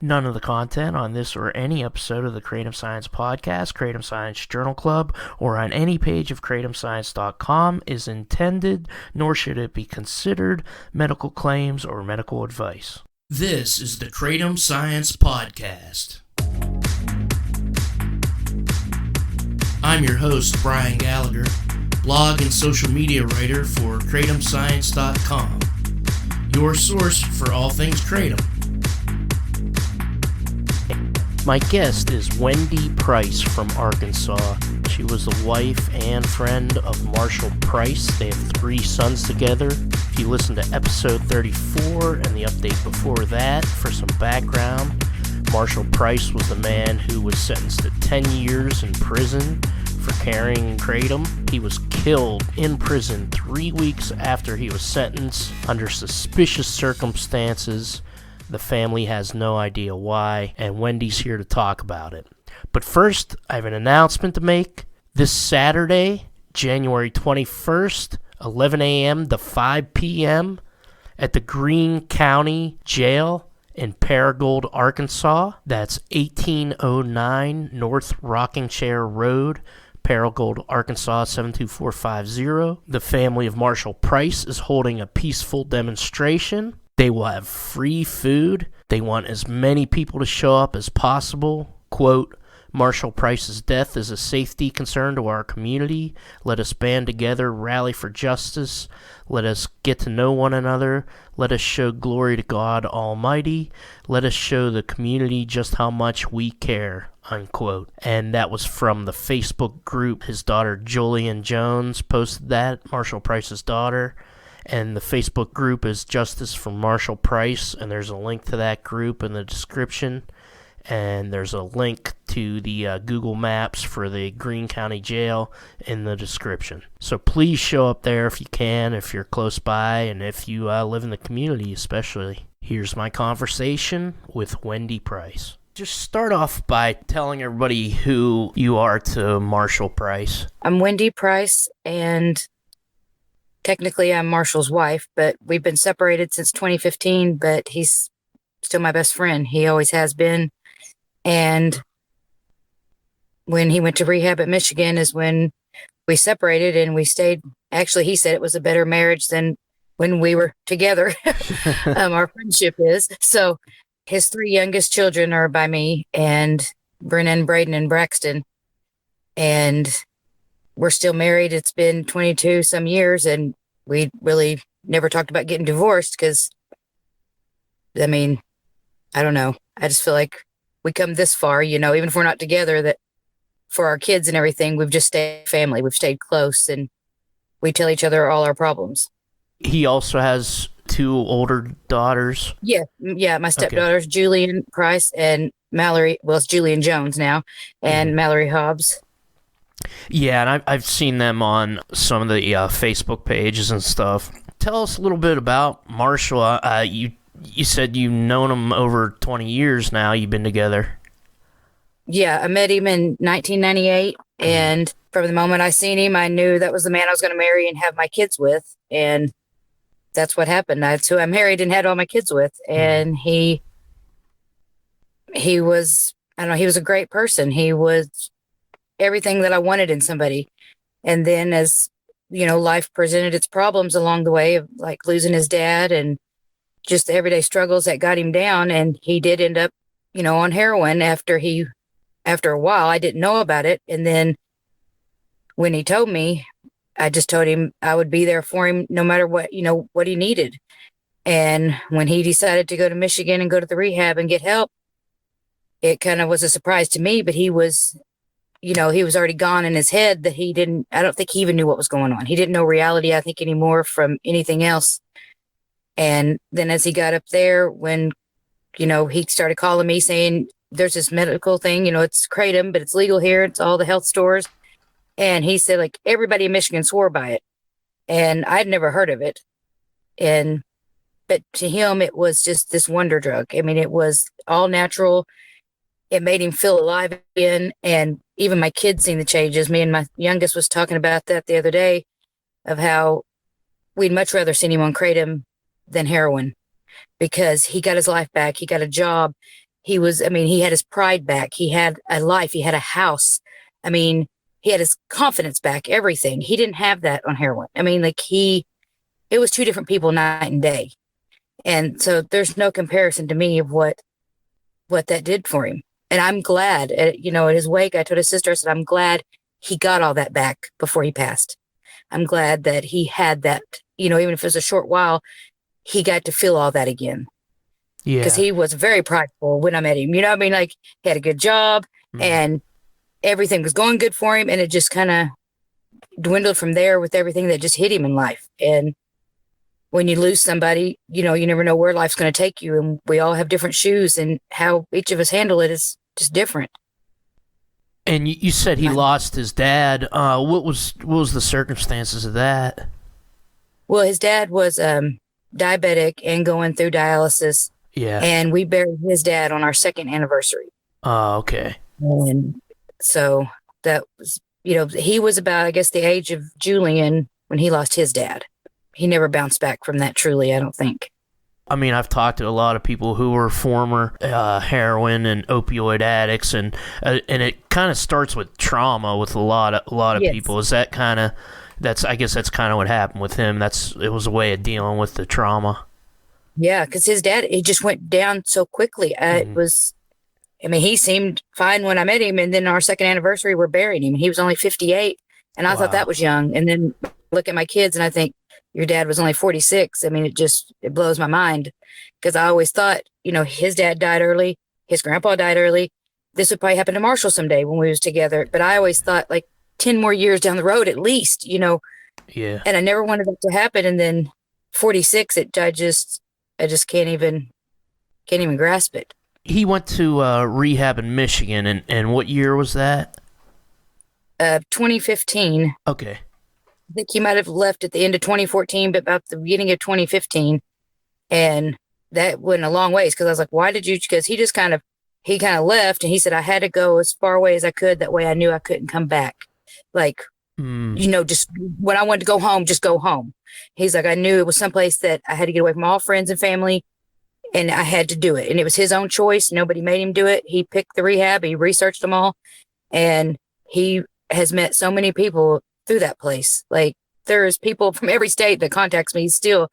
None of the content on this or any episode of the Kratom Science Podcast, Kratom Science Journal Club, or on any page of kratomscience.com is intended, nor should it be considered, medical claims or medical advice. This is the Kratom Science Podcast. I'm your host, Brian Gallagher, blog and social media writer for kratomscience.com, your source for all things Kratom. My guest is Wendy Price from Arkansas. She was the wife and friend of Marshall Price. They have 3 sons together. If you listen to episode 34 and the update before that for some background, Marshall Price was the man who was sentenced to 10 years in prison for carrying kratom. He was killed in prison 3 weeks after he was sentenced under suspicious circumstances. The family has no idea why, and Wendy's here to talk about it. But first, I have an announcement to make. This Saturday, January 21st, 11 a.m. to 5 p.m. at the Greene County Jail in Paragould, Arkansas. That's 1809 North Rockingchair Road, Paragould, Arkansas 72450. The family of Marshall Price is holding a peaceful demonstration. They will have free food. They want as many people to show up as possible. Quote, Marshall Price's death is a safety concern to our community. Let us band together, rally for justice. Let us get to know one another. Let us show glory to God Almighty. Let us show the community just how much we care, unquote. And that was from the Facebook group. His daughter Julian Jones posted that, Marshall Price's daughter. And the Facebook group is Justice for Marshall Price, and there's a link to that group in the description. And there's a link to the Google Maps for the Greene County Jail in the description. So please show up there if you can, if you're close by, and if you live in the community especially. Here's my conversation with Wendy Price. Just start off by telling everybody who you are to Marshall Price. I'm Wendy Price, and technically I'm Marshall's wife, but we've been separated since 2015, but he's still my best friend. He always has been. And when he went to rehab at Michigan is when we separated, and we stayed. Actually, he said it was a better marriage than when we were together. Our friendship is. So his 3 youngest children are by me, and Brennan, Braden, and Braxton. And we're still married. It's been 22 some years, and we really never talked about getting divorced because, I mean, I don't know. I just feel like we come this far, even if we're not together, that for our kids and everything, we've just stayed family. We've stayed close, and we tell each other all our problems. He also has 2 older daughters. Yeah. My stepdaughters, okay. Julian Price and Mallory. Well, it's Julian Jones now, and Mallory Hobbs. Yeah, and I've seen them on some of the Facebook pages and stuff. Tell us a little bit about Marshall. You said you've known him over 20 years now. You've been together. Yeah, I met him in 1998, and from the moment I seen him, I knew that was the man I was going to marry and have my kids with, and that's what happened. That's who I married and had all my kids with, and he was, I don't know, he was a great person. He was everything that I wanted in somebody. And then as, life presented its problems along the way of like losing his dad and just the everyday struggles that got him down. And he did end up, on heroin after a while. I didn't know about it. And then when he told me, I just told him I would be there for him no matter what, what he needed. And when he decided to go to Michigan and go to the rehab and get help, it kind of was a surprise to me, but he was already gone in his head that I don't think he even knew what was going on. He didn't know reality, I think, anymore from anything else. And then as he got up there, when, he started calling me saying, there's this medical thing, it's Kratom, but it's legal here. It's all the health stores. And he said, like, everybody in Michigan swore by it. And I'd never heard of it. But to him, it was just this wonder drug. I mean, it was all natural. It made him feel alive again. And even my kids seen the changes. Me and my youngest was talking about that the other day, of how we'd much rather seen him on Kratom than heroin, because he got his life back. He got a job. he had his pride back. He had a life. He had a house. I mean, he had his confidence back, everything. He didn't have that on heroin. I mean, it was two different people night and day. And so there's no comparison to me of what that did for him. And I'm glad, at his wake, I told his sister, I said, I'm glad he got all that back before he passed. I'm glad that he had that, even if it was a short while, he got to feel all that again. Yeah. Because he was very prideful when I met him. He had a good job and everything was going good for him. And it just kind of dwindled from there with everything that just hit him in life. And when you lose somebody, you never know where life's going to take you. And we all have different shoes, and how each of us handle it is just different. And you said he lost his dad. What was the circumstances of that? Well, his dad was diabetic and going through dialysis. Yeah. And we buried his dad on our second anniversary. Oh, okay. And so that was, he was about, I guess, the age of Julian when he lost his dad. He never bounced back from that, truly, I don't think. I mean, I've talked to a lot of people who were former heroin and opioid addicts, and it kind of starts with trauma with a lot of Yes. people. Is that kind of I guess that's kind of what happened with him. It was a way of dealing with the trauma. Yeah, because his dad, he just went down so quickly. He seemed fine when I met him, and then our second anniversary, we're burying him. He was only 58, and I thought that was young. And then look at my kids, and I think, your dad was only 46. I mean, it blows my mind, because I always thought, his dad died early, his grandpa died early. This would probably happen to Marshall someday when we was together. But I always thought, like, 10 more years down the road, at least, Yeah. And I never wanted that to happen. And then 46, I just can't even grasp it. He went to rehab in Michigan, and what year was that? 2015. Okay. I think he might have left at the end of 2014, but about the beginning of 2015. And that went a long ways, because I was like, why did you? Because he kind of left, and he said, I had to go as far away as I could. That way I knew I couldn't come back. Like, just when I wanted to go home, just go home. He's like, I knew it was someplace that I had to get away from all friends and family, and I had to do it. And it was his own choice. Nobody made him do it. He picked the rehab. He researched them all. And he has met so many people through that place. Like, there's people from every state that contacts me still,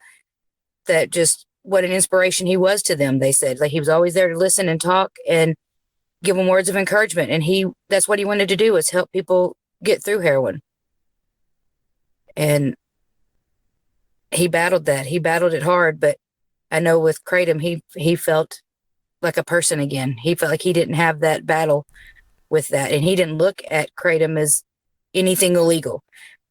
that just what an inspiration he was to them. They said, like, he was always there to listen and talk and give them words of encouragement. And that's what he wanted to do, was help people get through heroin. And he battled that. He battled it hard, but I know with Kratom, he felt like a person again. He felt like he didn't have that battle with that. And he didn't look at Kratom as anything illegal.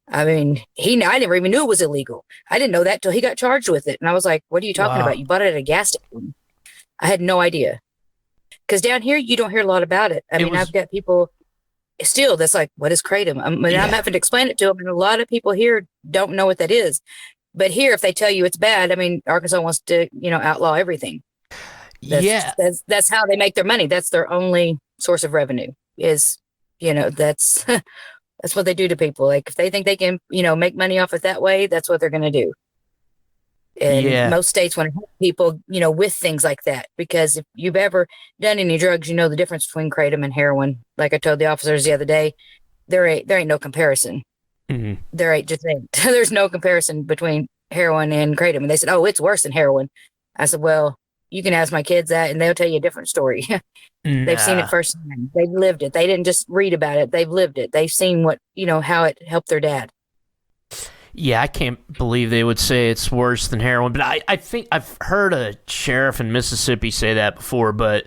I mean, I never even knew it was illegal. I didn't know that till he got charged with it. And I was like, what are you talking about? You bought it at a gas station. I had no idea. Because down here, you don't hear a lot about it. I've got people still that's like, what is Kratom? I'm having to explain it to them. And a lot of people here don't know what that is. But here, if they tell you it's bad, Arkansas wants to, outlaw everything. That's how they make their money. That's their only source of revenue is, that's that's what they do to people. Like, if they think they can, make money off it that way, that's what they're going to do. And most states want to help people, with things like that, because if you've ever done any drugs, the difference between Kratom and heroin. Like I told the officers the other day, there ain't no comparison. Mm-hmm. There's no comparison between heroin and Kratom. And they said, oh, it's worse than heroin. I said, well, you can ask my kids that and they'll tell you a different story. They've seen it firsthand. They've lived it. They didn't just read about it. They've lived it. They've seen how it helped their dad. Yeah, I can't believe they would say it's worse than heroin. But I think I've heard a sheriff in Mississippi say that before, but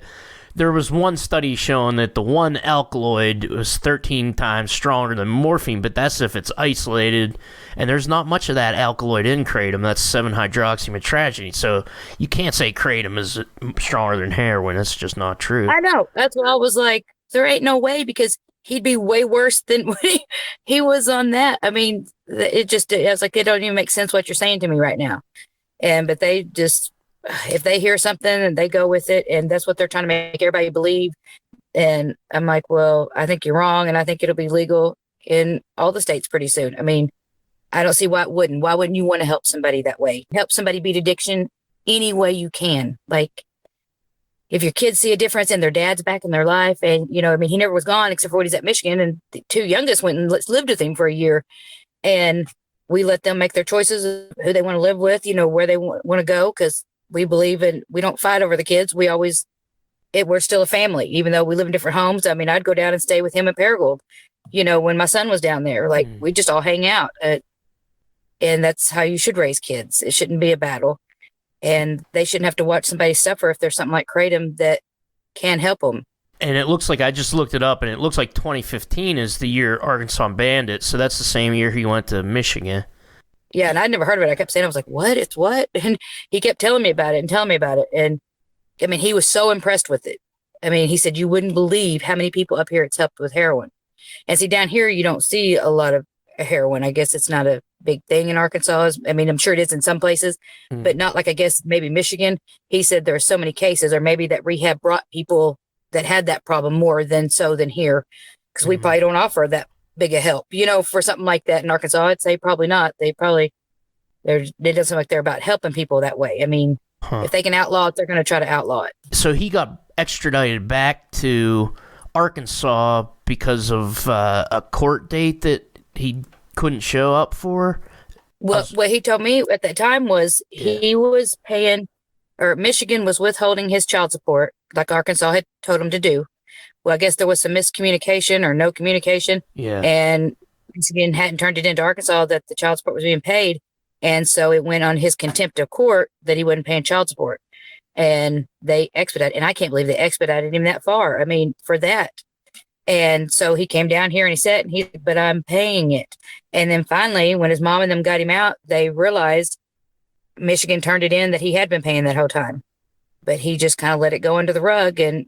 there was one study showing that the one alkaloid was 13 times stronger than morphine, but that's if it's isolated, and there's not much of that alkaloid in Kratom. That's 7-hydroxymetrageny, so you can't say Kratom is stronger than heroin. That's just not true. I know. That's why I was like, there ain't no way, because he'd be way worse than when he was on that. I was like, it don't even make sense what you're saying to me right now. But they just, if they hear something and they go with it, and that's what they're trying to make everybody believe. And I'm like, well, I think you're wrong. And I think it'll be legal in all the states pretty soon. I don't see why it wouldn't. Why wouldn't you want to help somebody that way? Help somebody beat addiction any way you can. Like, if your kids see a difference and their dad's back in their life, and, I mean, he never was gone except for when he's at Michigan, and the two youngest went and lived with him for a year. And we let them make their choices of who they want to live with, where they want to go. Cause we believe in, we don't fight over the kids. We're still a family, even though we live in different homes. I mean, I'd go down and stay with him in Paragould, when my son was down there, like we just all hang out. And that's how you should raise kids. It shouldn't be a battle. And they shouldn't have to watch somebody suffer if there's something like Kratom that can help them. And it looks like, I just looked it up, and it looks like 2015 is the year Arkansas banned it. So that's the same year he went to Michigan. Yeah, and I'd never heard of it. I kept saying, I was like, what? It's what? And he kept telling me about it and telling me about it. And I mean, he was so impressed with it. I mean, he said, you wouldn't believe how many people up here it's helped with heroin. And see, down here, you don't see a lot of heroin. I guess it's not a big thing in Arkansas. I mean, I'm sure it is in some places, but not like, I guess, maybe Michigan. He said there are so many cases, or maybe that rehab brought people that had that problem more than here. Because we probably don't offer that big a help, for something like that in Arkansas. I'd say probably not. It doesn't seem like they're about helping people that way. I mean, if they can outlaw it, they're going to try to outlaw it. So he got extradited back to Arkansas because of a court date that he couldn't show up for? Well, what he told me at that time was he was paying, or Michigan was withholding his child support, like Arkansas had told him to do. Well, I guess there was some miscommunication or no communication. Yeah. And Michigan hadn't turned it into Arkansas that the child support was being paid. And so it went on his contempt of court that he wasn't paying child support. And they expedited. And I can't believe they expedited him that far. I mean, for that. And so he came down here and he said, but I'm paying it. And then finally, when his mom and them got him out, they realized Michigan turned it in that he had been paying that whole time. But he just kind of let it go under the rug, and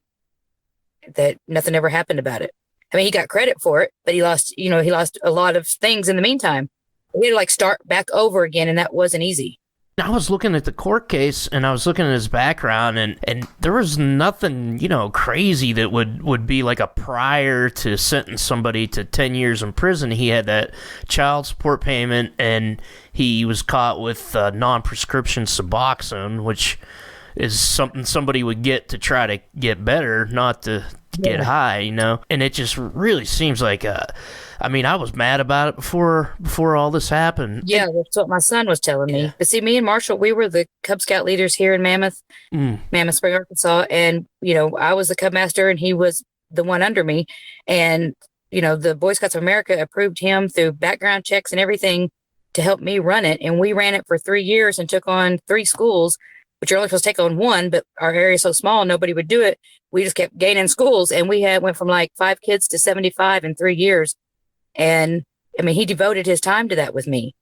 that nothing ever happened about it. I mean, he got credit for it, but he lost a lot of things in the meantime. He had to start back over again, and that wasn't easy. I was looking at the court case, and I was looking at his background, and there was nothing, crazy that would be like a prior to sentence somebody to 10 years in prison. He had that child support payment, and he was caught with non-prescription Suboxone, which is something somebody would get to try to get better, not to get high, And it just really seems like, I mean, I was mad about it before all this happened. Yeah, that's what my son was telling me. But see, me and Marshall, we were the Cub Scout leaders here in Mammoth Spring, Arkansas. And, I was the Cub Master and he was the one under me. And, the Boy Scouts of America approved him through background checks and everything to help me run it. And we ran it for 3 years and took on 3 schools, which you're only supposed to take on 1, but our area is so small, nobody would do it. We just kept gaining schools, and we went from 5 kids to 75 in 3 years. And I mean, he devoted his time to that with me.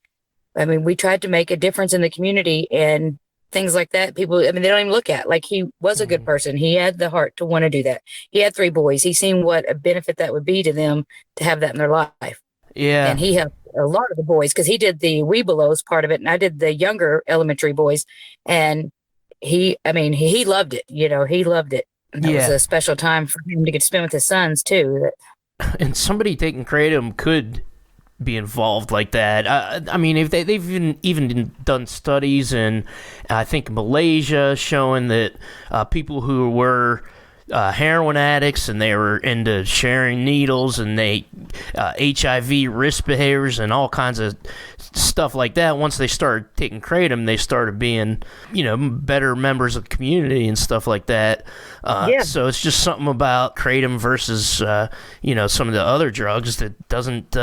I mean, we tried to make a difference in the community and things like that. People, I mean, they don't even look at, he was a good person. He had the heart to want to do that. He had 3 boys. He seen what a benefit that would be to them to have that in their life. Yeah. And he helped a lot of the boys because he did the Webelos part of it, and I did the younger elementary boys. And he loved it. He loved it. And that was a special time for him to get to spend with his sons too. And somebody taking Kratom could be involved like that. I mean, if they've even done studies in, I think, Malaysia, showing that people who were heroin addicts and they were into sharing needles and they HIV risk behaviors and all kinds of stuff like that. Once they started taking Kratom, they started being, better members of the community and stuff like that. So it's just something about Kratom versus, some of the other drugs that doesn't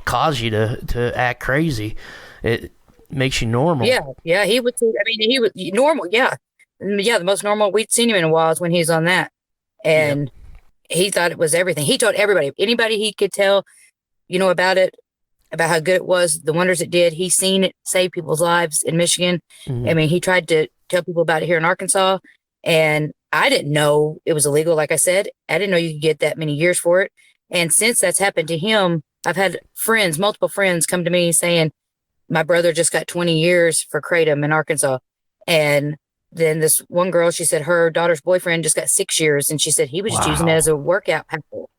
cause you to act crazy. It makes you normal. Yeah, he would. I mean, he was normal. Yeah, the most normal we'd seen him in a while is when he's on that, and he thought it was everything. He told anybody he could tell, about it, about how good it was, the wonders it did. He's seen it save people's lives in Michigan. Mm-hmm. I mean, he tried to tell people about it here in Arkansas, and I didn't know it was illegal. Like I said, I didn't know you could get that many years for it. And since that's happened to him, I've had multiple friends come to me saying, my brother just got 20 years for Kratom in Arkansas. And then this one girl, she said her daughter's boyfriend just got 6 years. And she said he was just using it as a workout pencil.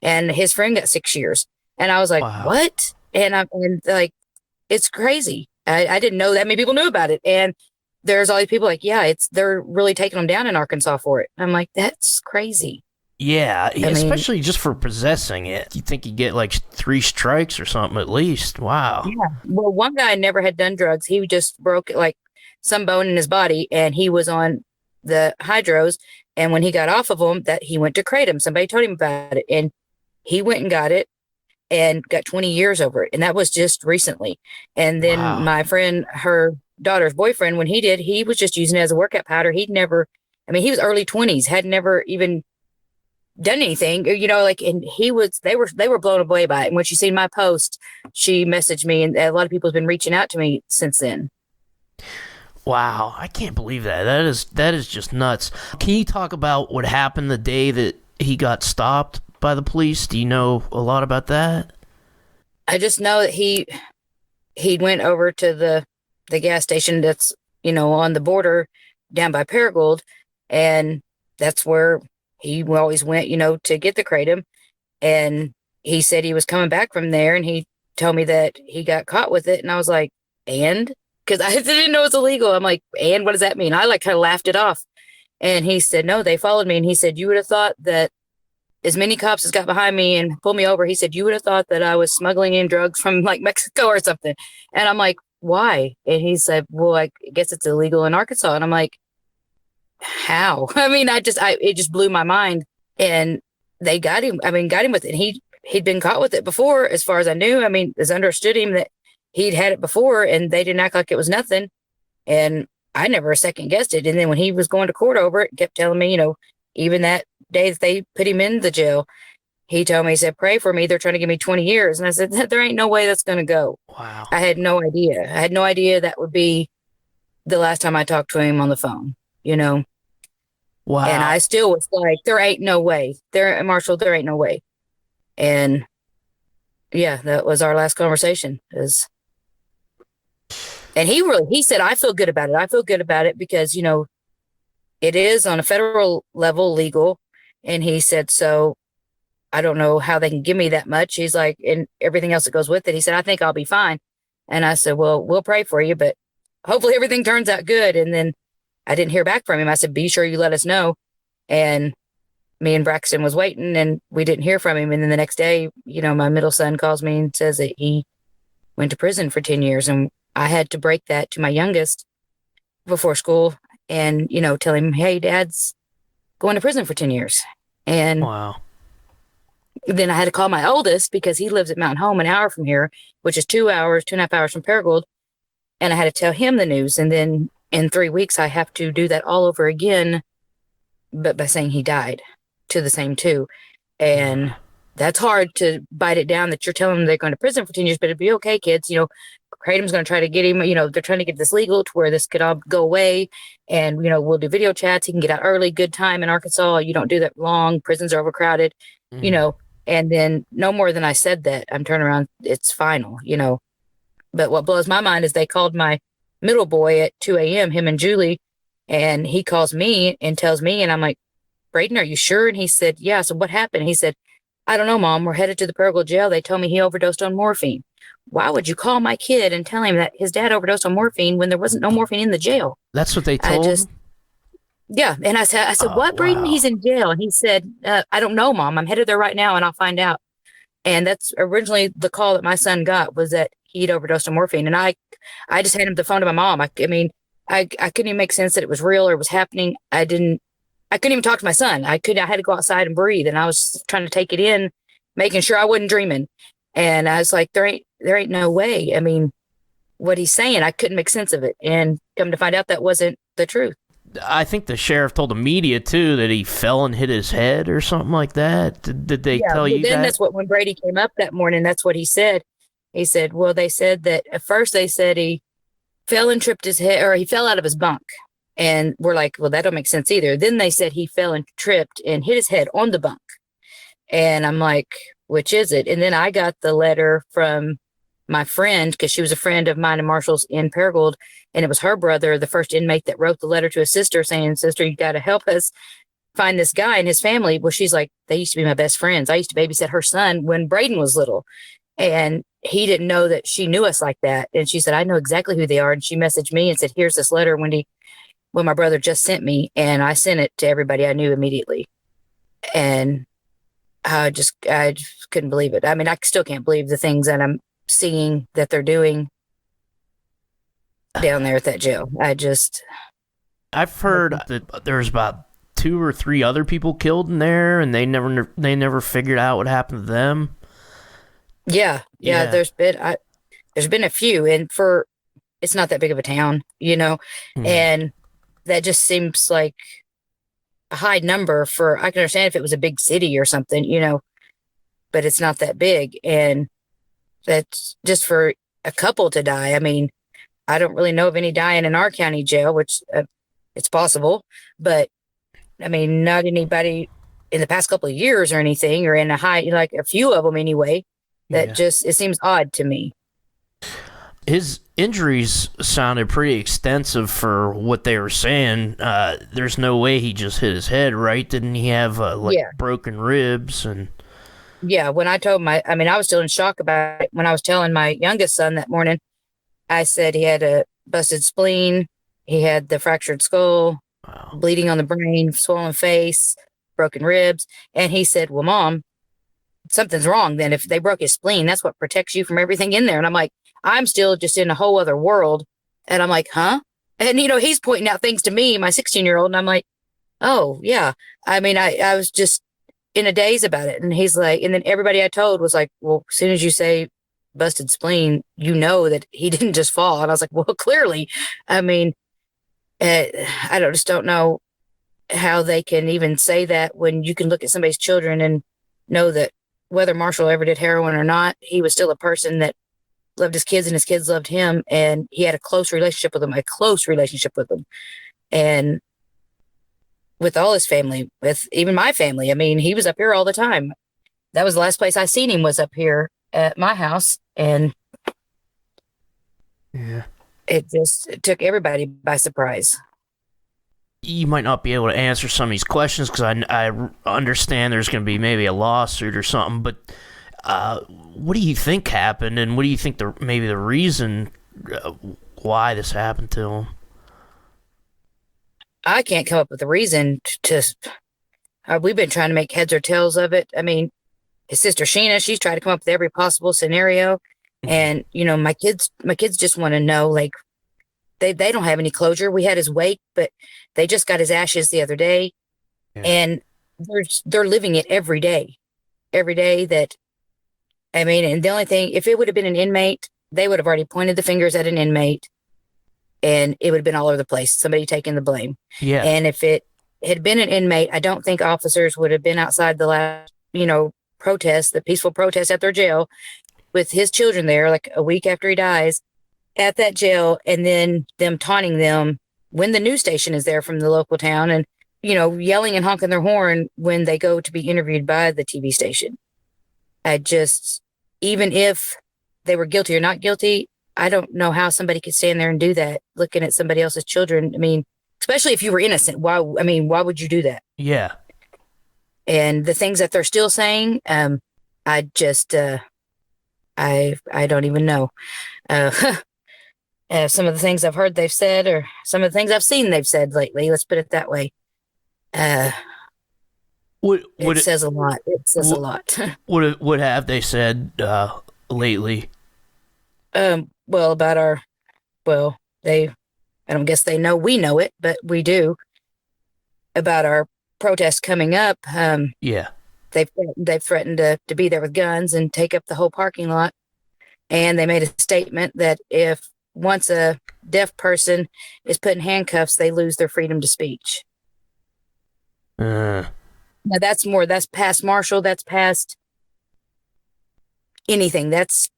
And his friend got 6 years. And I was like, what? And it's crazy. I didn't know that many people knew about it. And there's all these people like, yeah, they're really taking them down in Arkansas for it. I'm like, that's crazy. Yeah, I mean, especially just for possessing it. You think you get like 3 strikes or something at least. Wow. yeah. Well, one guy never had done drugs. He just broke like some bone in his body, and he was on the hydros. And when he got off of them, that he went to Kratom. Somebody told him about it, and he went and got it and got 20 years over it. And that was just recently. And then Wow. my friend, her daughter's boyfriend, when he did, he was just using it as a workout powder. He'd never, I mean, he was early 20s, had never even done anything, like, and they were blown away by it. And when she seen my post, she messaged me, and a lot of people have been reaching out to me since then. Wow, I can't believe that. That is just nuts. Can you talk about what happened the day that he got stopped by the police? Do you know a lot about that? I just know that he went over to the gas station that's, on the border down by Paragould, and that's where he always went, to get the Kratom. And he said he was coming back from there, and he told me that he got caught with it. And I was like, and? Because I didn't know it was illegal. I'm like, and what does that mean? I like kind of laughed it off. And he said, no, they followed me. And he said, you would have thought that as many cops as got behind me and pulled me over, he said, you would have thought that I was smuggling in drugs from like Mexico or something. And I'm like, why? And he said, well, I guess it's illegal in Arkansas. And I'm like, how? I mean, it just blew my mind. And they got him with it. And he'd been caught with it before, as far as I knew. I mean, as understood him that he'd had it before, and they didn't act like it was nothing. And I never second guessed it. And then when he was going to court over it, kept telling me, even that day that they put him in the jail, he told me, he said, pray for me. They're trying to give me 20 years. And I said, there ain't no way that's going to go. Wow. I had no idea. I had no idea that would be the last time I talked to him on the phone, Wow. And I still was like, there ain't no way. Marshall, there ain't no way. And yeah, that was our last conversation. And he said, I feel good about it. I feel good about it because, it is on a federal level legal. And he said, so I don't know how they can give me that much. He's like, and everything else that goes with it. He said, I think I'll be fine. And I said, well, we'll pray for you, but hopefully everything turns out good. And then I didn't hear back from him. I said, be sure you let us know. And me and Braxton was waiting, and we didn't hear from him. And then the next day, my middle son calls me and says that he went to prison for 10 years. And I had to break that to my youngest before school and, tell him, hey, Dad's going to prison for 10 years. And wow. Then I had to call my oldest because he lives at Mountain Home, an hour from here, which is 2.5 hours from Paragould. And I had to tell him the news. And then in 3 weeks, I have to do that all over again, but by saying he died to the same two. And that's hard to bite it down that you're telling them they're going to prison for 10 years, but it'd be okay, kids. Kratom's going to try to get him, they're trying to get this legal to where this could all go away. And, we'll do video chats. He can get out early, good time in Arkansas. You don't do that long. Prisons are overcrowded, and then no more than I said that, I'm turning around. It's final, But what blows my mind is they called my middle boy at 2 a.m., him and Julie, and he calls me and tells me, and I'm like, Braden, are you sure? And he said, yeah. So what happened? He said, I don't know, Mom. We're headed to the Paragould jail. They told me he overdosed on morphine. Why would you call my kid and tell him that his dad overdosed on morphine when there wasn't no morphine in the jail? That's what they told him? Yeah. And I said, what, Braden? Wow. He's in jail. And he said, I don't know, Mom. I'm headed there right now, and I'll find out. And that's originally the call that my son got, was that he'd overdosed on morphine. And I just handed the phone to my mom. I couldn't even make sense that it was real or was happening. I couldn't even talk to my son. I had to go outside and breathe. And I was trying to take it in, making sure I wasn't dreaming. And I was like, there ain't no way. I mean, what he's saying, I couldn't make sense of it. And come to find out that wasn't the truth. I think the sheriff told the media, too, that he fell and hit his head or something like that. Did they tell you then that? That's what, when Brady came up that morning, that's what he said. He said, well, they said that at first they said he fell and tripped his head, or he fell out of his bunk. And we're like, well, that don't make sense either. Then they said he fell and tripped and hit his head on the bunk. And I'm like, which is it? And then I got the letter from my friend, because she was a friend of mine and Marshall's in Paragould, and it was her brother, the first inmate, that wrote the letter to his sister saying, sister, you got to help us find this guy and his family. Well, she's like, they used to be my best friends. I used to babysit her son when Braden was little. And he didn't know that she knew us like that. And she said, I know exactly who they are. And she messaged me and said, here's this letter, Wendy. what my brother just sent me, and I sent it to everybody I knew immediately. And I just couldn't believe it. I mean, I still can't believe the things that I'm seeing that they're doing down there at that jail. I've heard that there's about 2 or 3 other people killed in there, and they never figured out what happened to them. Yeah. There's been a few, and it's not that big of a town, and that just seems like a high number I can understand if it was a big city or something, but it's not that big. And that's just for a couple to die. I mean, I don't really know of any dying in our county jail, which it's possible, but I mean, not anybody in the past couple of years or anything, or in like a few of them anyway. That it seems odd to me. His injuries sounded pretty extensive for what they were saying. There's no way he just hit his head, right? Didn't he have broken ribs and? Yeah, when I told I was still in shock about it. When I was telling my youngest son that morning, I said he had a busted spleen, he had the fractured skull, bleeding on the brain, swollen face, broken ribs. And he said, well, Mom, something's wrong then. If they broke his spleen, that's what protects you from everything in there. And I'm like, I'm still just in a whole other world. And I'm like, huh? And, he's pointing out things to me, my 16-year-old. And I'm like, oh, yeah. I mean, I was just in a daze about it. And he's like, and then everybody I told was like, well, as soon as you say busted spleen, that he didn't just fall. And I was like, well, clearly. I mean, I just don't know how they can even say that when you can look at somebody's children and know that whether Marshall ever did heroin or not, he was still a person that loved his kids and his kids loved him. And he had a close relationship with them. And with all his family, with even my family. I mean, he was up here all the time. That was the last place I seen him, was up here at my house. And it took everybody by surprise. You might not be able to answer some of these questions because I understand there's going to be maybe a lawsuit or something, but what do you think happened, and what do you think maybe the reason why this happened to him? I can't come up with a reason we've been trying to make heads or tails of it. I mean, his sister Sheena, she's tried to come up with every possible scenario. And, my kids just want to know, like, they don't have any closure. We had his wake, but they just got his ashes the other day. Yeah. And they're living it every day and the only thing, if it would have been an inmate, they would have already pointed the fingers at an inmate and it would have been all over the place. Somebody taking the blame. Yeah. And if it had been an inmate, I don't think officers would have been outside the last, protest, the peaceful protest at their jail with his children there, like a week after he dies at that jail, and then them taunting them when the news station is there from the local town and, yelling and honking their horn when they go to be interviewed by the TV station. Even if they were guilty or not guilty, I don't know how somebody could stand there and do that, looking at somebody else's children. I mean, especially if you were innocent, why would you do that? Yeah. And the things that they're still saying, I don't even know. Some of the things I've heard they've said, or some of the things I've seen they've said lately, let's put it that way. It says a lot. It says a lot. What have they said lately? About I don't guess they know we know it, but we do. About our protest coming up. They've threatened to be there with guns and take up the whole parking lot. And they made a statement that once a deaf person is put in handcuffs, they lose their freedom to speech. Now that's past Marshall. That's past anything. That's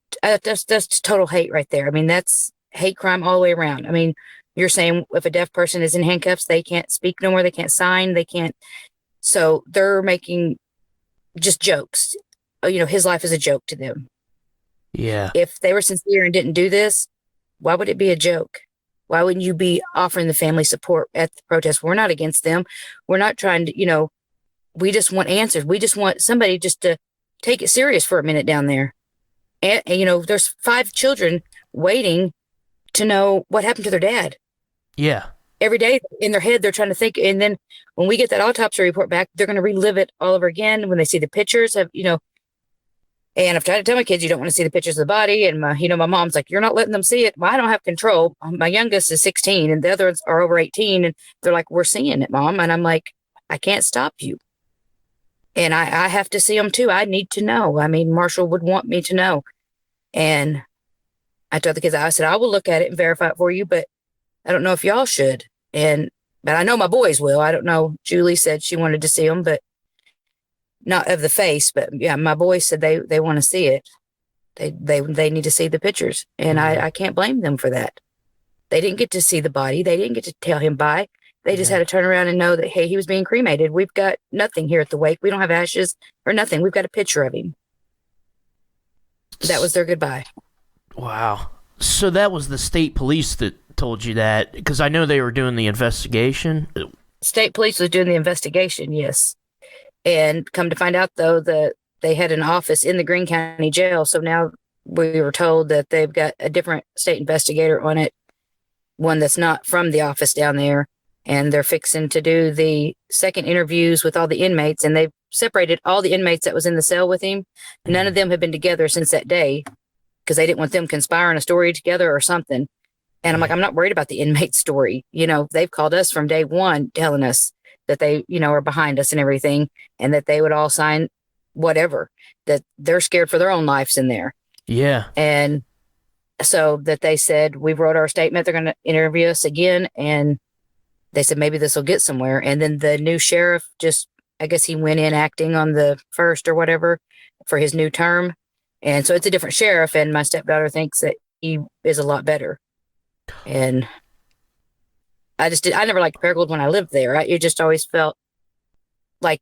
total hate right there. I mean, that's hate crime all the way around. I mean, you're saying if a deaf person is in handcuffs, they can't speak no more. They can't sign. They can't. So they're making just jokes. His life is a joke to them. Yeah. If they were sincere and didn't do this, why would it be a joke? Why wouldn't you be offering the family support at the protest? We're not against them. We're not trying to, we just want answers. We just want somebody just to take it serious for a minute down there. And there's 5 children waiting to know what happened to their dad. Yeah. every day in their head, they're trying to think. And then when we get that autopsy report back, they're going to relive it all over again when they see the pictures of, and I've tried to tell my kids, you don't want to see the pictures of the body. And my mom's like, you're not letting them see it. Well, I don't have control. My youngest is 16 and the others are over 18. And they're like, we're seeing it, Mom. And I'm like, I can't stop you. And I have to see them too. I need to know. I mean, Marshall would want me to know. And I told the kids, I said, I will look at it and verify it for you, but I don't know if y'all should. But I know my boys will. I don't know. Julie said she wanted to see them, but not of the face. But yeah, my boys said they want to see it. They need to see the pictures. And I can't blame them for that. They didn't get to see the body. They didn't get to tell him bye. They just had to turn around and know that, hey, he was being cremated. We've got nothing here at the wake. We don't have ashes or nothing. We've got a picture of him. That was their goodbye. Wow. So that was the state police that told you that? Because I know they were doing the investigation. State police was doing the investigation, yes. And come to find out, though, that they had an office in the Greene County jail. So now we were told that they've got a different state investigator on it, one that's not from the office down there. And they're fixing to do the second interviews with all the inmates. And they've separated all the inmates that was in the cell with him. None of them have been together since that day because they didn't want them conspiring a story together or something. And I'm like, I'm not worried about the inmate story. They've called us from day one telling us that they, are behind us and everything, and that they would all sign whatever, that they're scared for their own lives in there. Yeah. And so that they said, we wrote our statement. They're going to interview us again. And they said, maybe this will get somewhere. And then the new sheriff I guess he went in acting on the 1st or whatever for his new term. And so it's a different sheriff. And my stepdaughter thinks that he is a lot better. And I never liked Paragould when I lived there. It just always felt like,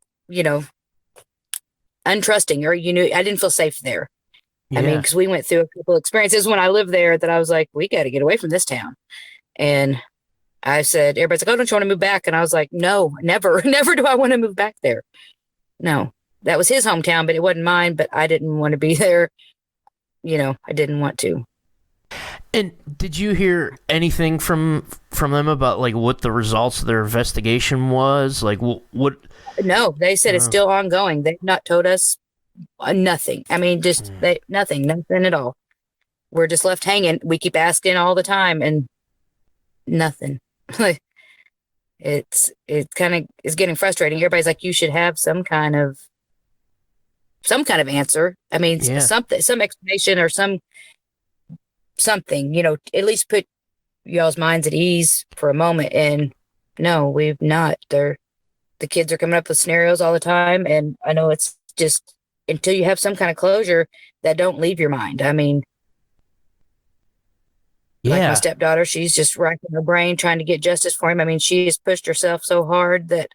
untrusting, or, I didn't feel safe there. Yeah. I mean, because we went through a couple experiences when I lived there that I was like, we got to get away from this town. And I said, everybody's like, oh, don't you want to move back? And I was like, no, never, never do I want to move back there. No, that was his hometown, but it wasn't mine, but I didn't want to be there. I didn't want to. And did you hear anything from them about like what the results of their investigation was? Like what? No, they said it's still ongoing. They've not told us nothing. I mean, just nothing at all. We're just left hanging. We keep asking all the time and nothing. It kind of is getting frustrating. Everybody's like, you should have some kind of answer. I mean, something, some explanation or something, at least put y'all's minds at ease for a moment. And no, we've not. The kids are coming up with scenarios all the time. And I know it's just until you have some kind of closure that don't leave your mind. I mean, like my stepdaughter, she's just racking her brain trying to get justice for him. I mean, she has pushed herself so hard that,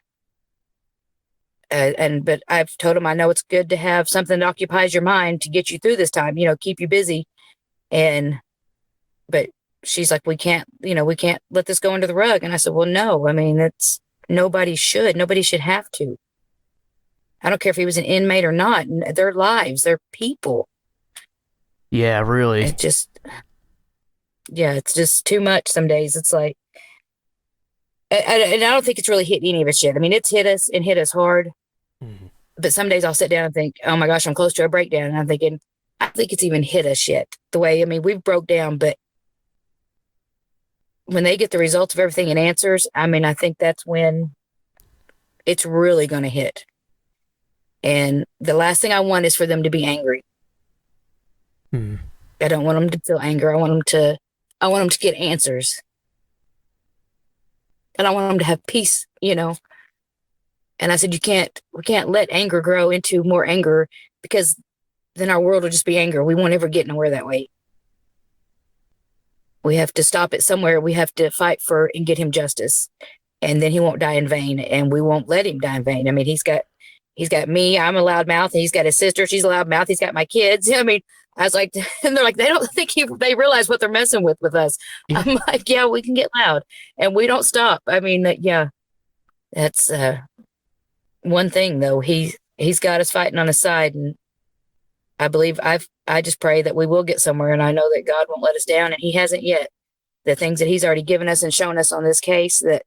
but I've told him, I know it's good to have something that occupies your mind to get you through this time, keep you busy. But she's like, we can't let this go under the rug. And I said, well, no, I mean, nobody should have to. I don't care if he was an inmate or not. Their lives, they're people. Yeah, really. It's just too much some days. It's like, and I don't think it's really hit any of us yet. I mean, it's hit us and hit us hard. Mm-hmm. But some days I'll sit down and think, oh my gosh, I'm close to a breakdown. And I'm thinking, I don't think it's even hit us yet. I mean, we've broke down, but when they get the results of everything and answers, I mean, I think that's when it's really going to hit. And the last thing I want is for them to be angry. Mm. I don't want them to feel anger. I want them to get answers. And I want them to have peace, And I said, we can't let anger grow into more anger, because then our world will just be anger. We won't ever get nowhere that way. We have to stop it somewhere. We have to fight for and get him justice. And then he won't die in vain, and we won't let him die in vain. I mean, he's got me, I'm a loudmouth, and he's got his sister, she's a loudmouth, he's got my kids. I mean, I was like, and they're like, they don't think they realize what they're messing with us. Yeah. I'm like, yeah, we can get loud and we don't stop. I mean, that's one thing though. He's got us fighting on his side, and I believe I just pray that we will get somewhere, and I know that God won't let us down, and he hasn't yet. the things that he's already given us and shown us on this case, that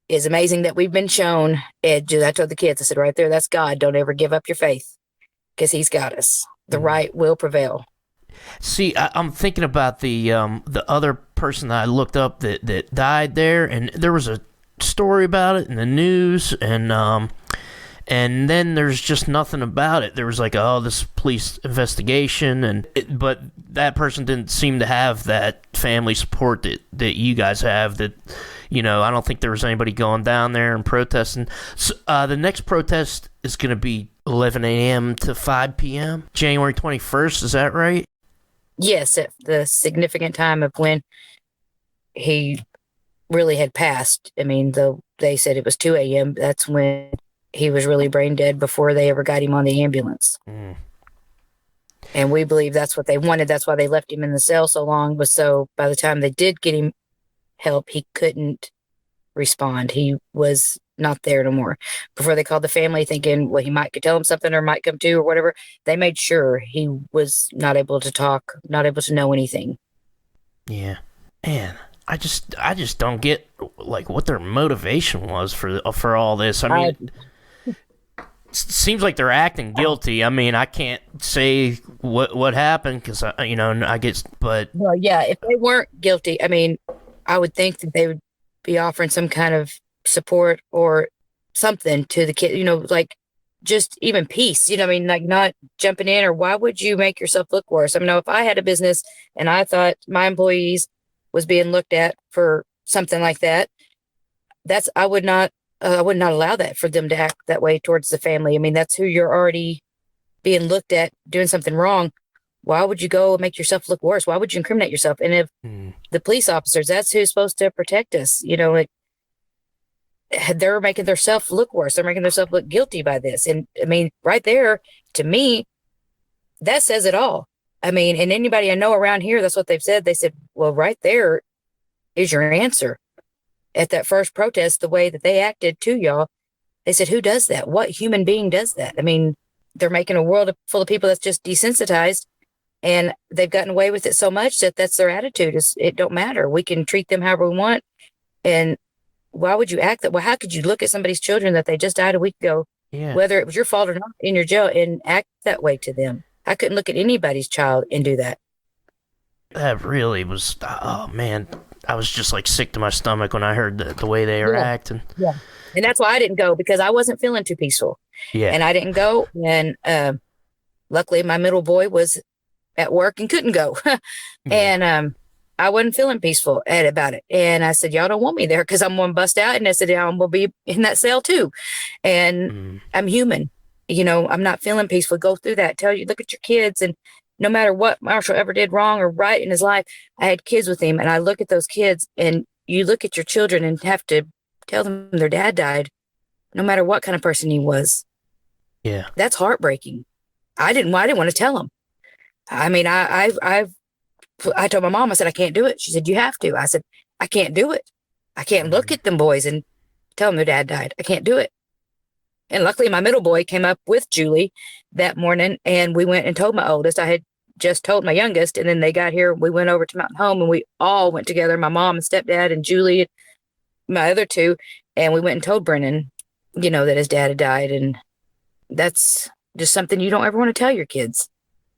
is amazing that we've been shown. I told the kids, I said, right there, that's God. Don't ever give up your faith, because he's got us. The right will prevail. See, I'm thinking about the other person that I looked up that died there, and there was a story about it in the news, and then there's just nothing about it. There was like, oh, this police investigation, but that person didn't seem to have that family support that you guys have. That, you know, I don't think there was anybody going down there and protesting. So, the next protest is going to be 11 a.m. to 5 p.m. January 21st. Is that right? Yes, at the significant time of when he really had passed. I mean, though they said it was 2 a.m., that's when he was really brain dead before they ever got him on the ambulance. And we believe that's what they wanted. That's why they left him in the cell so long, was so by the time they did get him help, he couldn't respond. He was not there no more. Before they called the family thinking, well, he might could tell them something or might come to or whatever, they made sure he was not able to talk, not able to know anything. Yeah. Man, I just don't get like what their motivation was for all this. I mean, seems like they're acting guilty. I mean, I can't say what happened because I get, but well, yeah, if they weren't guilty, I mean, I would think that they would be offering some kind of support or something to the kid, like just even peace, I mean, like not jumping in, or why would you make yourself look worse? I mean, if I had a business and I thought my employees was being looked at for something like that, I would not allow that, for them to act that way towards the family. I mean, that's who you're already being looked at doing something wrong. Why would you go and make yourself look worse? Why would you incriminate yourself? And if the police officers, that's who's supposed to protect us, they're making themselves look worse. They're making themselves look guilty by this. And I mean, right there, to me, that says it all. I mean, and anybody I know around here, that's what they've said. They said, well, right there is your answer. At that first protest, the way that they acted to y'all, they said, who does that? What human being does that? I mean, they're making a world full of people that's just desensitized, and they've gotten away with it so much that that's their attitude. It don't matter. We can treat them however we want. And why would you act that? Well, how could you look at somebody's children that they just died a week ago, whether it was your fault or not, in your jail, and act that way to them? I couldn't look at anybody's child and do that. That really was, oh man, I was just like sick to my stomach when I heard the way they were acting. Yeah. And that's why I didn't go, because I wasn't feeling too peaceful. Yeah. And I didn't go. And luckily my middle boy was at work and couldn't go. And I wasn't feeling peaceful about it. And I said, y'all don't want me there because I'm going to bust out. And I said, yeah, I'm going to be in that cell too. And I'm human. I'm not feeling peaceful. Go through that. Look at your kids. And no matter what Marshall ever did wrong or right in his life, I had kids with him. And I look at those kids, and you look at your children and have to tell them their dad died, no matter what kind of person he was. Yeah. That's heartbreaking. I didn't want to tell him. I mean, I told my mom, I said, I can't do it. She said, you have to. I said, I can't do it. I can't look at them boys and tell them their dad died. I can't do it. And luckily my middle boy came up with Julie that morning, and we went and told my oldest. I had just told my youngest, and then they got here. We went over to Mountain Home, and we all went together, my mom and stepdad and Julie and my other two. And we went and told Brennan, that his dad had died. And that's just something you don't ever want to tell your kids.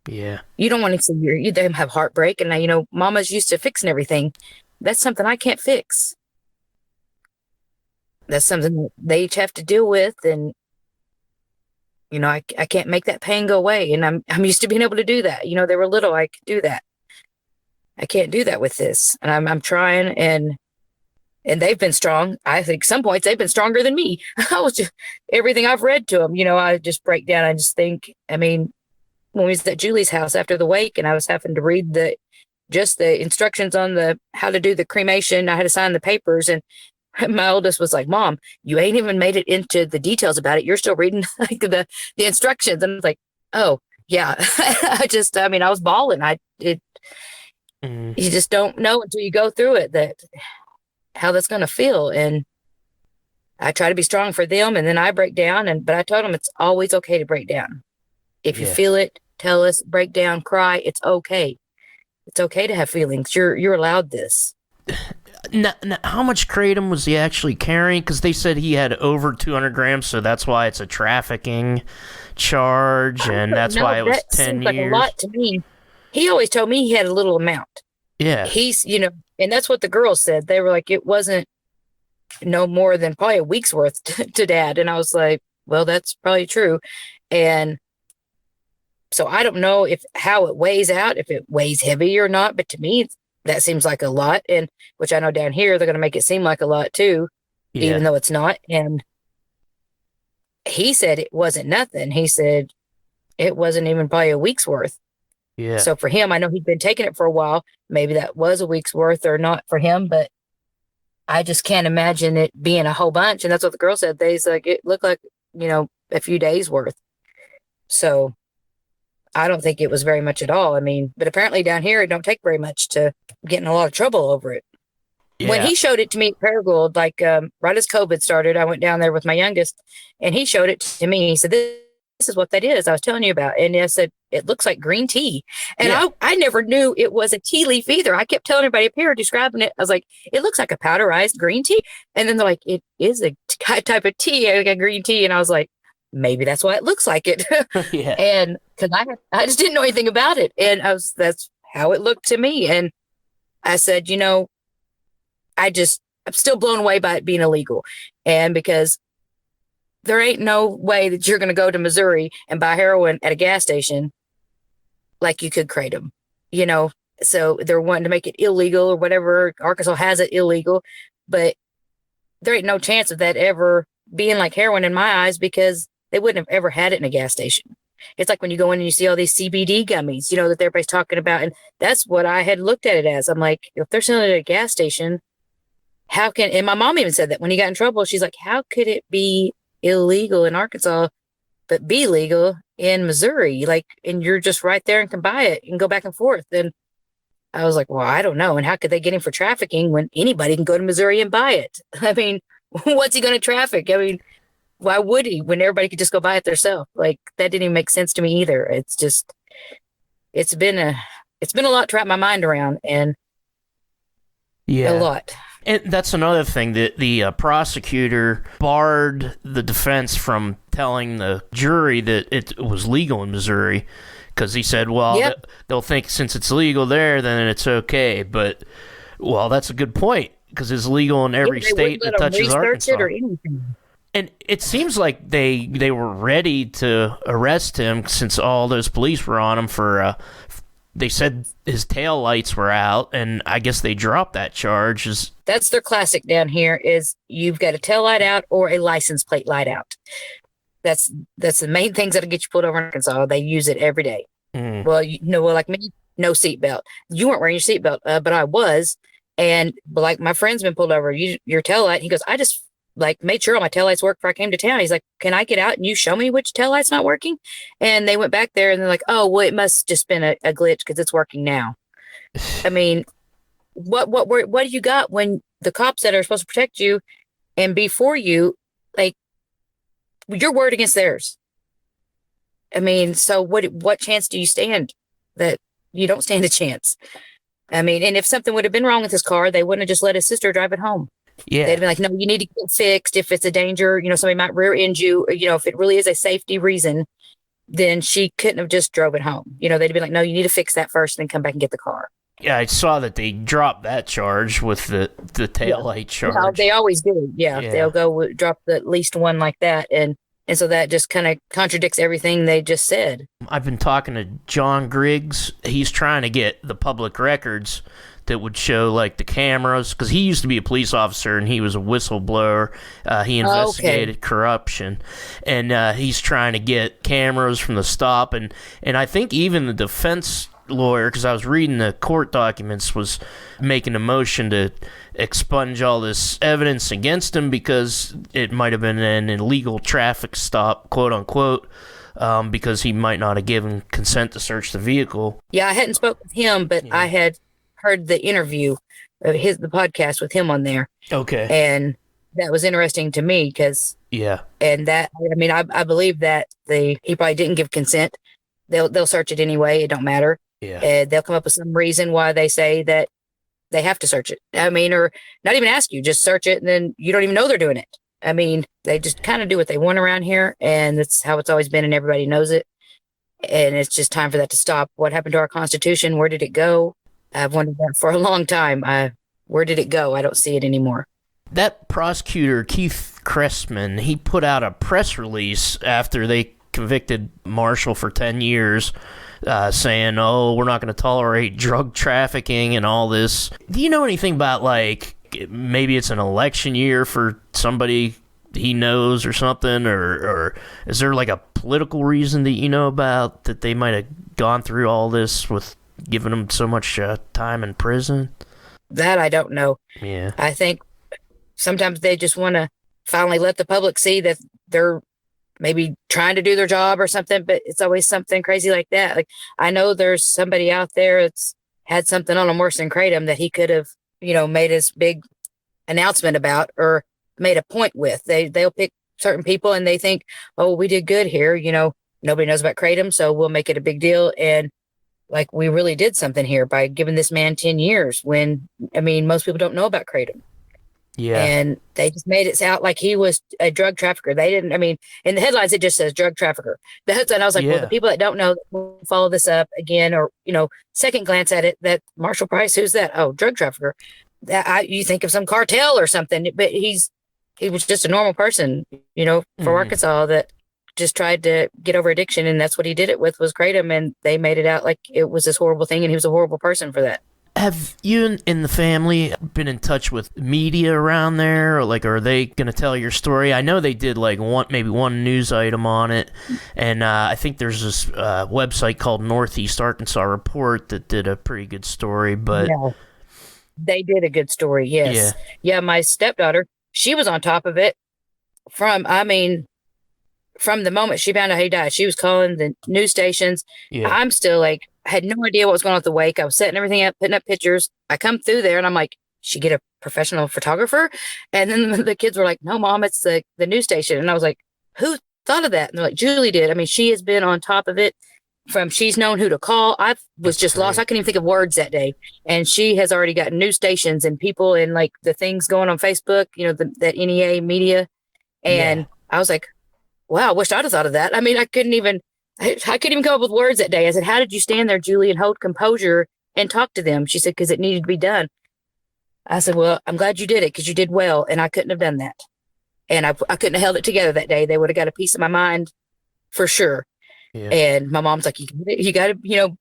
Yeah. You don't want to see them have heartbreak. And mama's used to fixing everything. That's something I can't fix. That's something that they each have to deal with. And, I can't make that pain go away. And I'm used to being able to do that. They were little, I could do that. I can't do that with this. And I'm trying, and they've been strong. I think some points they've been stronger than me. I was just, everything I've read to them, I just break down. I just think, when we was at Julie's house after the wake, and I was having to read the instructions on how to do the cremation, I had to sign the papers, and my oldest was like, Mom, you ain't even made it into the details about it. You're still reading like the instructions. And I was like, oh yeah. I was bawling. You just don't know until you go through it how that's going to feel. And I try to be strong for them, and then I break down. But I told them it's always okay to break down. If you feel it, tell us, break down, cry. It's okay. It's okay to have feelings. You're allowed this. How much kratom was he actually carrying? Because they said he had over 200 grams, so that's why it's a trafficking charge, and that's why it was 10 seems like a years. lot to me. He always told me he had a little amount. Yeah. He's, and that's what the girls said. They were like, it wasn't no more than probably a week's worth to Dad. And I was like, well, that's probably true. And so I don't know how it weighs out, if it weighs heavy or not, but to me, that seems like a lot. And which I know down here, they're going to make it seem like a lot too, even though it's not. And he said it wasn't nothing. He said it wasn't even probably a week's worth. Yeah. So for him, I know he'd been taking it for a while. Maybe that was a week's worth or not for him, but I just can't imagine it being a whole bunch. And that's what the girl said. They said it looked like, a few days worth. So I don't think it was very much at all. I mean, but apparently down here, it don't take very much to get in a lot of trouble over it. Yeah. When he showed it to me at Paragould, like right as COVID started, I went down there with my youngest and he showed it to me. He said, this is what that is I was telling you about. And I said, it looks like green tea. And I never knew it was a tea leaf either. I kept telling everybody up here describing it. I was like, it looks like a powderized green tea. And then they're like, it is a type of tea, like a green tea. And I was like, maybe that's why it looks like it. Yeah. And because I just didn't know anything about it. And that's how it looked to me. And I said, I'm still blown away by it being illegal. And because there ain't no way that you're going to go to Missouri and buy heroin at a gas station like you could kratom, so they're wanting to make it illegal or whatever. Arkansas has it illegal, but there ain't no chance of that ever being like heroin in my eyes, because they wouldn't have ever had it in a gas station. It's like when you go in and you see all these CBD gummies, that everybody's talking about. And that's what I had looked at it as. I'm like, if they're selling it at a gas station, and my mom even said that when he got in trouble, she's like, how could it be illegal in Arkansas, but be legal in Missouri? Like, and you're just right there and can buy it and go back and forth. And I was like, well, I don't know. And how could they get him for trafficking when anybody can go to Missouri and buy it? I mean, what's he going to traffic? I mean, why would he when everybody could just go buy it themselves? Like, that didn't even make sense to me either. It's been a lot to wrap my mind around, and a lot. And that's another thing, that the prosecutor barred the defense from telling the jury that it was legal in Missouri, because he said, well, they'll think since it's legal there, then it's okay. But, well, that's a good point, because it's legal in every state that touches Arkansas. And it seems like they were ready to arrest him, since all those police were on him for they said his tail lights were out, and I guess they dropped that charge. That's their classic down here, is you've got a tail light out or a license plate light out. That's the main things that'll get you pulled over in Arkansas. They use it every day. Mm. Well, like me, no seatbelt. You weren't wearing your seatbelt, but I was. And like my friend's been pulled over, your tail light. He goes, I just made sure all my taillights worked before I came to town. He's like, can I get out and you show me which taillight's not working? And they went back there and they're like, oh, well, it must just been a glitch because it's working now. I mean, what do you got when the cops that are supposed to protect you and be for you, like, your word against theirs? I mean, so what chance do you stand? That you don't stand a chance. I mean, and if something would have been wrong with his car, they wouldn't have just let his sister drive it home. Yeah. They'd be like, no, you need to get fixed. If it's a danger, somebody might rear end you, or, if it really is a safety reason, then she couldn't have just drove it home. They'd be like, no, you need to fix that first and then come back and get the car. Yeah, I saw that they dropped that charge with the taillight charge. Well, they always do. Yeah. They'll go drop at least one like that. And so that just kind of contradicts everything they just said. I've been talking to John Griggs. He's trying to get the public records that would show, like, the cameras, because he used to be a police officer and he was a whistleblower. He investigated corruption, and he's trying to get cameras from the stop, and I think even the defense lawyer, because I was reading the court documents, was making a motion to expunge all this evidence against him because it might have been an illegal traffic stop, quote unquote, because he might not have given consent to search the vehicle. Yeah, I hadn't spoken with him, but I had heard the interview, the podcast with him on there. Okay. And that was interesting to me because, and that, I mean, I believe that he probably didn't give consent. They'll search it anyway. It don't matter. Yeah. They'll come up with some reason why they say that they have to search it. I mean, or not even ask you, just search it, and then you don't even know they're doing it. I mean, they just kind of do what they want around here, and that's how it's always been, and everybody knows it. And it's just time for that to stop. What happened to our Constitution? Where did it go? I've wondered that for a long time. Where did it go? I don't see it anymore. That prosecutor, Keith Cressman, he put out a press release after they convicted Marshall for 10 years, saying, oh, we're not going to tolerate drug trafficking and all this. Do you know anything about, like, maybe it's an election year for somebody he knows or something, or is there like a political reason that you know about that they might have gone through all this with giving them so much time in prison? That I don't know. Yeah. I think sometimes they just want to finally let the public see that they're maybe trying to do their job or something, but it's always something crazy like that. Like, I know there's somebody out there that's had something on him worse than Kratom that he could have, made his big announcement about or made a point with. They'll pick certain people and they think, oh, we did good here. Nobody knows about Kratom, so we'll make it a big deal. And like, we really did something here by giving this man 10 years when, I mean, most people don't know about Kratom. Yeah. And they just made it sound like he was a drug trafficker. They didn't, I mean, in the headlines, it just says drug trafficker. And I was like, well, the people that don't know will follow this up again, or, second glance at it, that Marshall Price, who's that? Oh, drug trafficker. You think of some cartel or something, but he was just a normal person, for Arkansas that just tried to get over addiction. And that's what he did it with, was Kratom. And they made it out like it was this horrible thing. And he was a horrible person for that. Have you in the family been in touch with media around there? Or like, are they going to tell your story? I know they did like maybe one news item on it. And I think there's this website called Northeast Arkansas Report that did a pretty good story, but yeah, they did a good story. Yes. Yeah. My stepdaughter, she was on top of it from the moment she found out he died. She was calling the news stations. Yeah. I'm still like, I had no idea what was going on at the wake. I was setting everything up, putting up pictures. I come through there and I'm like, she get a professional photographer? And then the kids were like, no, Mom, it's the news station. And I was like, who thought of that? And they're like, Julie did. I mean, she has been on top of it she's known who to call. I was just lost. I couldn't even think of words that day. And she has already got news stations and people and like the things going on Facebook, that NEA media. And I was like, wow, I wish I'd have thought of that. I mean, I couldn't even come up with words that day. I said, how did you stand there, Julie, and hold composure and talk to them? She said, because it needed to be done. I said, well, I'm glad you did it because you did well. And I couldn't have done that. And I couldn't have held it together that day. They would have got a piece of my mind for sure. Yeah. And my mom's like, you got to,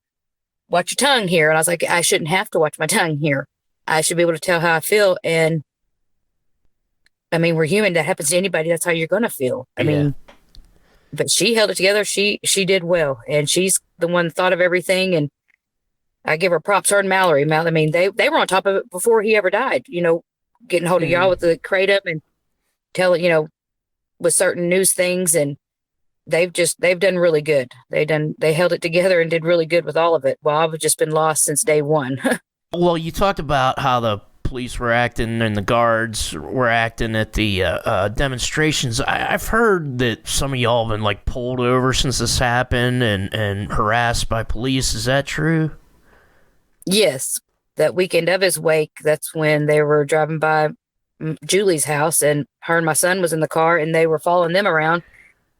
watch your tongue here. And I was like, I shouldn't have to watch my tongue here. I should be able to tell how I feel. And I mean, we're human. That happens to anybody. That's how you're going to feel. I mean, but she held it together. She did well. And she's the one thought of everything. And I give her props, her and Mallory. I mean, they were on top of it before he ever died, getting hold of y'all with the Kratom and telling, with certain news things. And they've done really good. They held it together and did really good with all of it. Well, I've just been lost since day one. Well, you talked about how the police were acting and the guards were acting at the demonstrations. I've heard that some of y'all have been like pulled over since this happened and harassed by police. Is that true? Yes. That weekend of his wake, that's when they were driving by Julie's house and her and my son was in the car and they were following them around.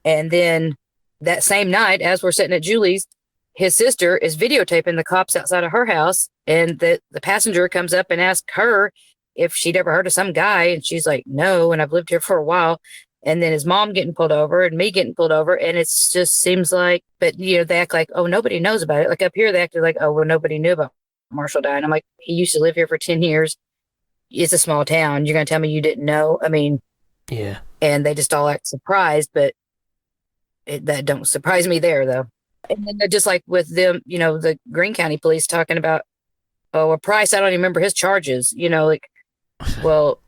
And then that same night, as we're sitting at Julie's, his sister is videotaping the cops outside of her house. And the passenger comes up and asks her if she'd ever heard of some guy. And she's like, no. And I've lived here for a while. And then his mom getting pulled over and me getting pulled over. And it just seems like, but they act like, oh, nobody knows about it. Like up here, they acted like, oh, well, nobody knew about Marshall dying. I'm like, he used to live here for 10 years. It's a small town. You're going to tell me you didn't know? I mean, yeah. And they just all act surprised, but that don't surprise me there, though. And then just like with them, the Greene County police talking about, oh, a Price, I don't even remember his charges, well,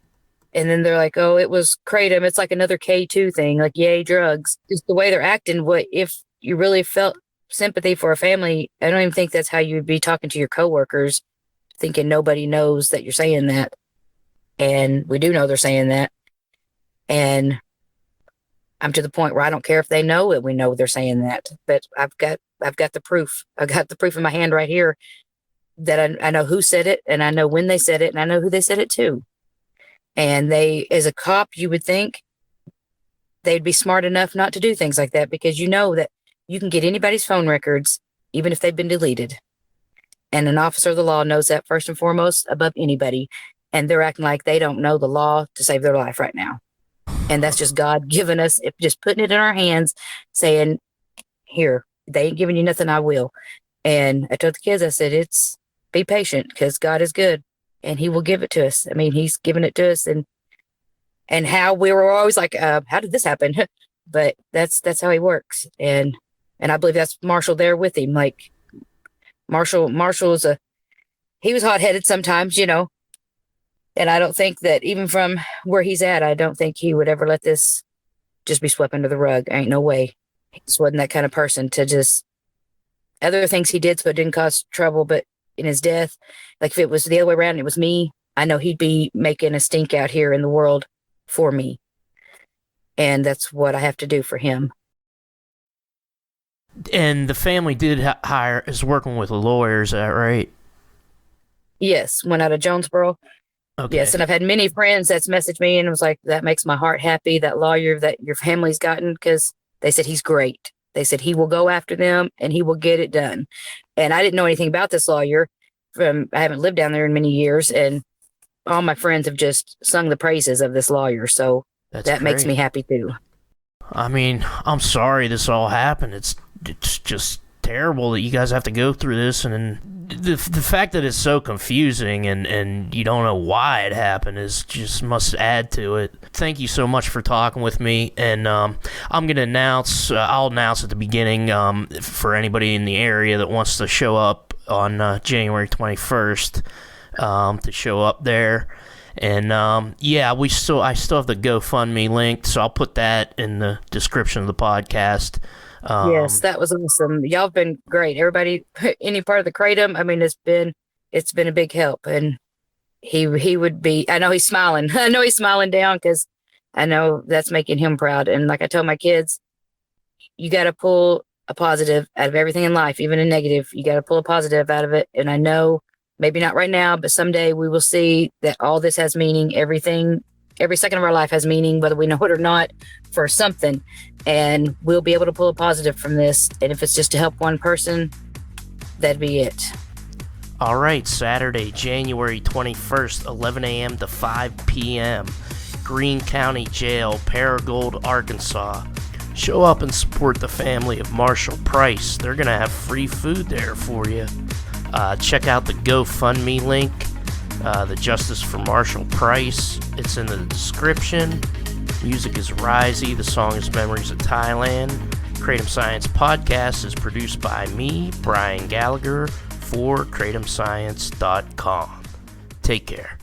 and then they're like, oh, it was Kratom. It's like another K2 thing, like, yay, drugs. Just the way they're acting. What if you really felt sympathy for a family? I don't even think that's how you would be talking to your coworkers, thinking nobody knows that you're saying that. And we do know they're saying that. And I'm to the point where I don't care if they know it. We know they're saying that, but I've got the proof. I got the proof in my hand right here. that I know who said it, and I know when they said it, and I know who they said it to. And they, as a cop, you would think they'd be smart enough not to do things like that, because you know that you can get anybody's phone records, even if they've been deleted. And an officer of the law knows that first and foremost above anybody. And they're acting like they don't know the law to save their life right now. And that's just God giving us, just putting it in our hands, saying, here, they ain't giving you nothing, I will. And I told the kids, I said, be patient, because God is good and he will give it to us. I mean, he's given it to us, and how we were always like, how did this happen? But that's how he works. And I believe that's Marshall there with him. Like Marshall is he was hot headed sometimes, and I don't think that even from where he's at, I don't think he would ever let this just be swept under the rug. Ain't no way. He just wasn't that kind of person to just, other things he did so it didn't cause trouble, but in his death, like if it was the other way around and it was me, I know he'd be making a stink out here in the world for me. And that's what I have to do for him. And the family did is working with a lawyer, is that right? Yes, went out of Jonesboro. Okay. Yes, and I've had many friends that's messaged me and was like, that makes my heart happy, that lawyer that your family's gotten, because they said he's great. They said he will go after them and he will get it done. And I didn't know anything about this lawyer. I haven't lived down there in many years, and all my friends have just sung the praises of this lawyer. So that makes me happy too. I mean, I'm sorry this all happened. It's just terrible that you guys have to go through this, and the fact that it's so confusing and you don't know why it happened is just must add to it. Thank you so much for talking with me, and I'm gonna announce. I'll announce at the beginning for anybody in the area that wants to show up on January 21st to show up there. And I still have the GoFundMe link, so I'll put that in the description of the podcast. Yes, that was awesome. Y'all have been great. Everybody, any part of the Kratom, I mean, it's been a big help. And he would be, I know he's smiling. I know he's smiling down, because I know that's making him proud. And like I told my kids, you got to pull a positive out of everything in life, even a negative. You got to pull a positive out of it. And I know maybe not right now, but someday we will see that all this has meaning. Everything, every second of our life has meaning, whether we know it or not, for something. And we'll be able to pull a positive from this. And if it's just to help one person, that'd be it. All right, Saturday, January 21st, 11 a.m. to 5 p.m., Greene County Jail, Paragould, Arkansas. Show up and support the family of Marshall Price. They're going to have free food there for you. Check out the GoFundMe link, the Justice for Marshall Price. It's in the description. Music is Risey. The song is Memories of Thailand. Kratom Science Podcast is produced by me, Brian Gallagher, for KratomScience.com. Take care.